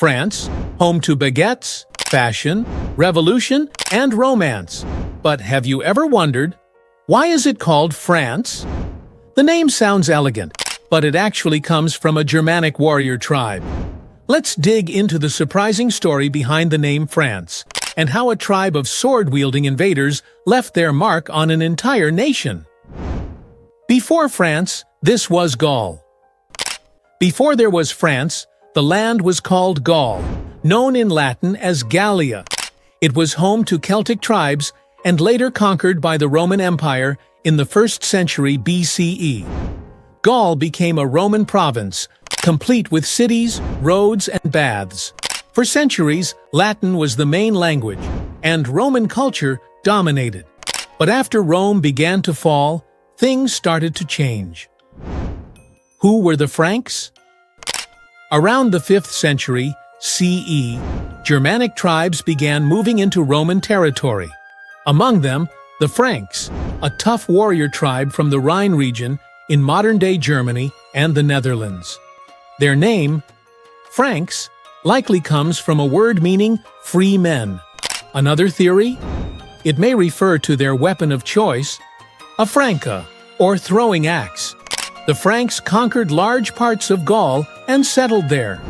France, home to baguettes, fashion, revolution, and romance. But have you ever wondered, why is it called France? The name sounds elegant, but it actually comes from a Germanic warrior tribe. Let's dig into the surprising story behind the name France, and how a tribe of sword-wielding invaders left their mark on an entire nation. Before France, this was Gaul. Before there was France, the land was called Gaul, known in Latin as Gallia. It was home to Celtic tribes and later conquered by the Roman Empire in the 1st century BCE. Gaul became a Roman province, complete with cities, roads, and baths. For centuries, Latin was the main language, and Roman culture dominated. But after Rome began to fall, things started to change. Who were the Franks? Around the 5th century CE, Germanic tribes began moving into Roman territory. Among them, the Franks, a tough warrior tribe from the Rhine region in modern-day Germany and the Netherlands. Their name, Franks, likely comes from a word meaning free men. Another theory? It may refer to their weapon of choice, a franca, or throwing axe. The Franks conquered large parts of Gaul and settled there.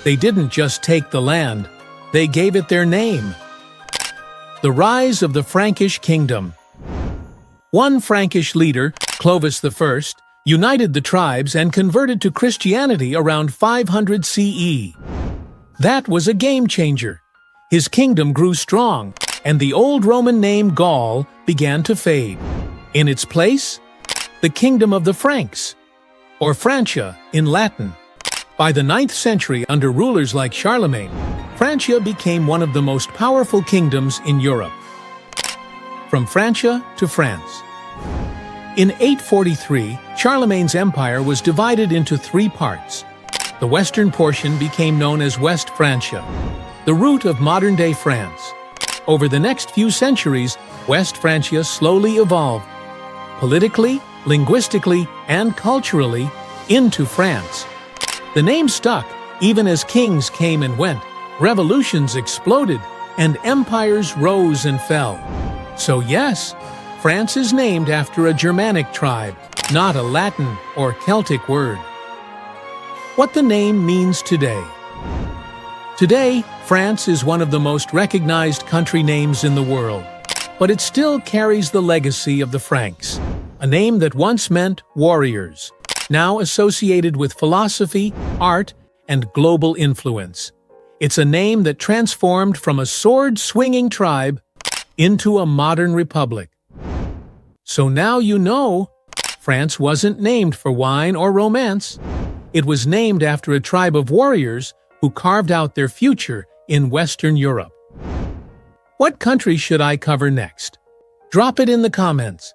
They didn't just take the land, they gave it their name. The rise of the Frankish kingdom. One Frankish leader, Clovis I, united the tribes and converted to Christianity around 500 CE. That was a game-changer. His kingdom grew strong, and the old Roman name Gaul began to fade. In its place, the kingdom of the Franks, or Francia in Latin. By the 9th century, under rulers like Charlemagne, Francia became one of the most powerful kingdoms in Europe. From Francia to France. In 843, Charlemagne's empire was divided into 3 parts. The western portion became known as West Francia, the root of modern-day France. Over the next few centuries, West Francia slowly evolved, politically, linguistically, and culturally, into France. The name stuck, even as kings came and went, revolutions exploded, and empires rose and fell. So yes, France is named after a Germanic tribe, not a Latin or Celtic word. What the name means today. Today, France is one of the most recognized country names in the world, but it still carries the legacy of the Franks, a name that once meant warriors, now associated with philosophy, art, and global influence. It's a name that transformed from a sword-swinging tribe into a modern republic. So now you know, France wasn't named for wine or romance. It was named after a tribe of warriors who carved out their future in Western Europe. What country should I cover next? Drop it in the comments.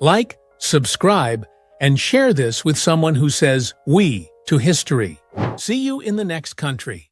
Like, subscribe, and share this with someone who says "we" to history. See you in the next country.